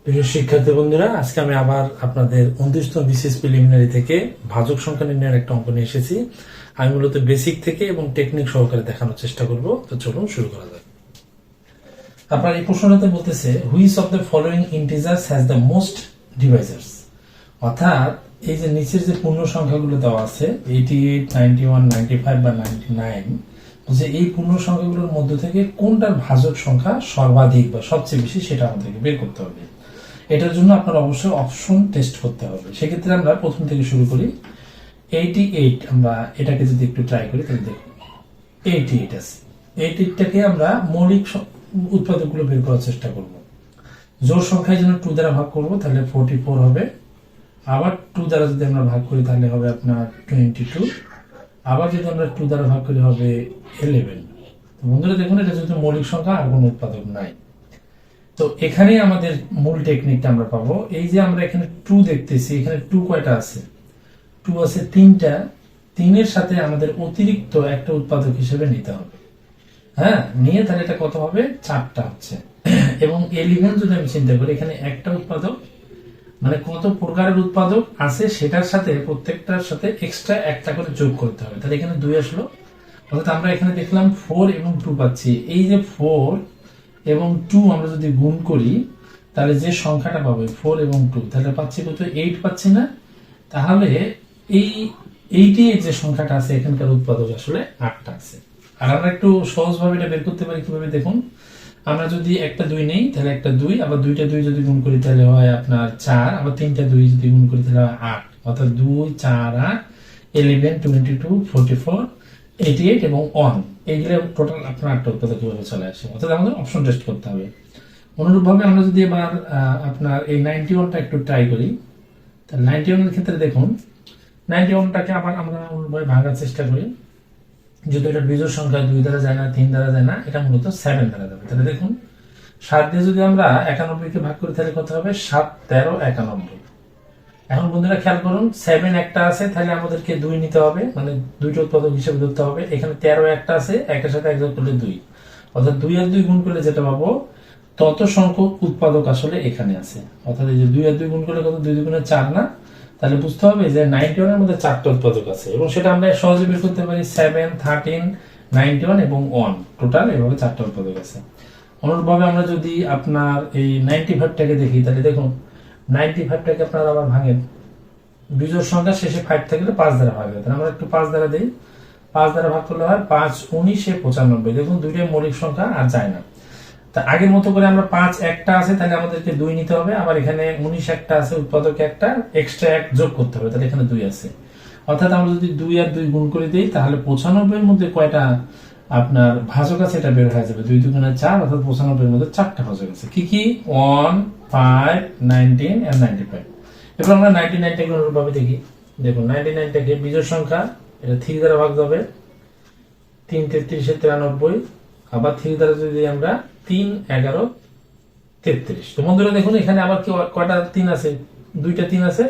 প্রিয় শিক্ষার্থী বন্ধুরা, আজকে আমি আবার আপনাদের 29তম বিসিএস প্রিলিমিনারি থেকে ভাজক সংখ্যা নির্ণয়ের একটা অঙ্ক নিয়ে এসেছি। আমি মূলত বেসিক থেকে এবং টেকনিক সহকারে দেখানোর চেষ্টা করব। তো চলুন শুরু করা যাক। আপনার এই প্রশ্নটাতে বলতেছে which of the following integers has the most divisors, অর্থাৎ এই যে নিচের যে পূর্ণ সংখ্যাগুলো দেওয়া আছে 88, 91, 95 বা 99, যে এই পূর্ণ সংখ্যাগুলোর মধ্য থেকে কোনটার ভাজক সংখ্যা সর্বাধিক বা সবচেয়ে বেশি সেটা আমাদেরকে বের করতে হবে। এটার জন্য আপনার অবশ্যই অপশন টেস্ট করতে হবে। সেক্ষেত্রে আমরা প্রথম থেকে শুরু করি। 88, আমরা এটাকে যদি একটু ট্রাই করি তাহলে দেখুন 88 আছে। 88টাকে আমরা মৌলিক উৎপাদকগুলো বের করার চেষ্টা করব। জোড় সংখ্যায় যেন 2 দ্বারা ভাগ করব তাহলে 44 হবে। আবার 2 দ্বারা যদি আমরা ভাগ করি তাহলে হবে আপনার 22। আবার যদি আমরা 2 দ্বারা ভাগ করি হবে 11। বন্ধুরা দেখুন, এটা যেহেতু মৌলিক সংখ্যা আর কোনো উৎপাদক নাই, তো এখানে আমাদের মূল টেকনিকটা আমরা পাবো। এই যে আমরা এখানে 2 দেখতেছি, এখানে 2 কয়টা আছে? 2 আছে 3টা। 3 এর সাথে আমাদের অতিরিক্ত একটা উৎপাদক হিসেবে নিতে হবে। হ্যাঁ, নিয়ে তাহলে এটা কত হবে? 4টা হচ্ছে। এবং 11 যদি আমি চিন্তা করি, এখানে একটা উৎপাদক, মানে কত প্রকারের উৎপাদক আছে সেটার সাথে প্রত্যেকটার সাথে এক্সট্রা একটা করে যোগ করতে হবে। তাহলে এখানে 2 আসলো। অর্থাৎ আমরা এখানে দেখলাম 4 এবং 2 পাচ্ছি। এই যে 4 এবং 2 আমরা যদি গুণ করি তাহলে যে সংখ্যাটা পাবে 4 এবং 2, তাহলে পাচ্ছি কত? 8 পাচ্ছি না? তাহলে এই 88 যে সংখ্যাটা আছে এখানকার উৎপাদক আসলে 8টা আছে। আর আমরা একটু সহজভাবে এটা বের করতে পারি কিভাবে দেখুন। আমরা যদি একটা 2 নেই তাহলে একটা 2, আবার 2টা 2 যদি গুণ করি তাহলে হয় আপনার 4, আবার 3টা 2 যদি গুণ করি তাহলে হয় 8। অর্থাৎ 2, 4, 8, 11, 22, 44, 88 এবং 1, এইগুলো টোটাল আপনার 8টা উৎপাদক কিভাবে চলে আসে। অর্থাৎ আমাদের অপশন টেস্ট করতে হবে। অনুরূপভাবে আমরা যদি এবার আপনার এই 91টা একটু ট্রাই করি, তাহলে 91 এর ক্ষেত্রে দেখুন 91টাকে আবার আমরা অনুরূপভাবে ভাঙার চেষ্টা করি। যদি এটা বিজোড় সংখ্যা 2 দ্বারা যায় না, 3 দ্বারা যায় না, এটা মূলত 7 দ্বারা যাবে। তাহলে দেখুন 7 দিয়ে যদি আমরা 91 কে ভাগ করি তাহলে কত হবে? 7, 13, 91। এখন বন্ধুরা খেয়াল করুন, 7 একটা আছে, তাহলে আমাদেরকে 2 নিতে হবে, মানে 2টা উৎপাদক হিসেবে ধরতে হবে। এখানে 13 একটা আছে, একটার সাথে এক যোগ করলে 2, অর্থাৎ 2 আর 2 গুণ করলে যেটা পাবো তত সংখ্যক উৎপাদক আসলে এখানে আছে। অর্থাৎ এই যে 2 আর 2 গুণ করলে কত? 2 দুগুণে 4 না? তাহলে বুঝতে হবে যে 91 এর মধ্যে 4টা উৎপাদক আছে, এবং সেটা আমরা সহজে বের করতে পারি। 7, 13, 91 এবং 1, টোটাল এভাবে 4টা উৎপাদক আছে। অনুরূপভাবে আমরা যদি আপনার এই 95টাকে দেখি তাহলে দেখুন 95টাকে আপনারা আবার ভাঙেন। বিজোড় সংখ্যা শেষে 5 থাকলে 5 দ্বারা ভাগ হয়। তাহলে আমরা একটু 5 দ্বারা দিই। 5 দ্বারা ভাগ করলে হয় 5, 19, 95। দেখুন দুইটাই মৌলিক সংখ্যা আর যায় না। তা আগের মতো করে আমরা 5 একটা আছে, তাহলে আমাদেরকে 2 নিতে হবে। আবার এখানে 19 একটা আছে, উৎপাদক একটা, এক্সট্রা 1 যোগ করতে হবে, তাহলে এখানে 2 আছে। অর্থাৎ আমরা যদি 2 আর 2 গুণ করে দিই তাহলে 95 এর মধ্যে কয়টা আপনার ভাজক আছে এটা বের হয়ে যাবে। 2 দুগুণে 4, অর্থাৎ 95 এর মধ্যে 4টা ভাজক আছে। কি কি? 1, 5, 19 and 95। এবার আমরা 99টাকে অনুরূপভাবে দেখি। দেখুন 99টাকে বিজোড় সংখ্যা, এটা 3 দ্বারা ভাগ হবে। 3 33 93। আবার 3 দ্বারা যদি আমরা 3, 11, 33। তো বন্ধুরা দেখুন এখানে আবার কয়টা 3 আছে? 2টা 3 আছে,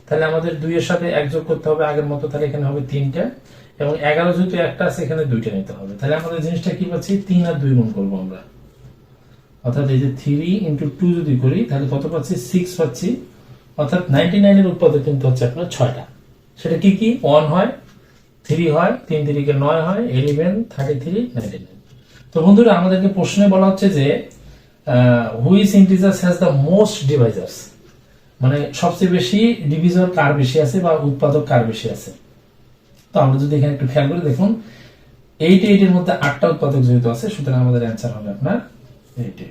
তাহলে আমাদের 2 এর সাথে 1 যোগ করতে হবে আগের মতো, তাহলে এখানে হবে 3টা। এবং 11 যেহেতু একটা আছে, এখানে 2টা নিতে হবে। তাহলে আমাদের জিনিসটা কি পাচ্ছি? 3 আর 2 গুণ করবো আমরা। অর্থাৎ এই যে 3 into 2 যদি করি তাহলে কত পাচ্ছি? 6 পাচ্ছি। অর্থাৎ 99 এর উৎপাদক কিন্তু হচ্ছে আপনার 6টা। সেটা কি কি? 1 হয়, 3 হয়, 3 3 9 হয়, 11, 33, 99। তো বন্ধুরা আমাদেরকে প্রশ্নে বলা হচ্ছে যে which integers has the most divisors, মানে সবচেয়ে বেশি ডিভিজর কার বেশি আছে বা উৎপাদক কার বেশি আছে। তো আমরা যদি এখানে একটু খেয়াল করে দেখুন 88 এর মধ্যে 8টা উৎপাদক যেহেতু আছে, সুতরাং আমাদের অ্যান্সার হবে আপনার 88।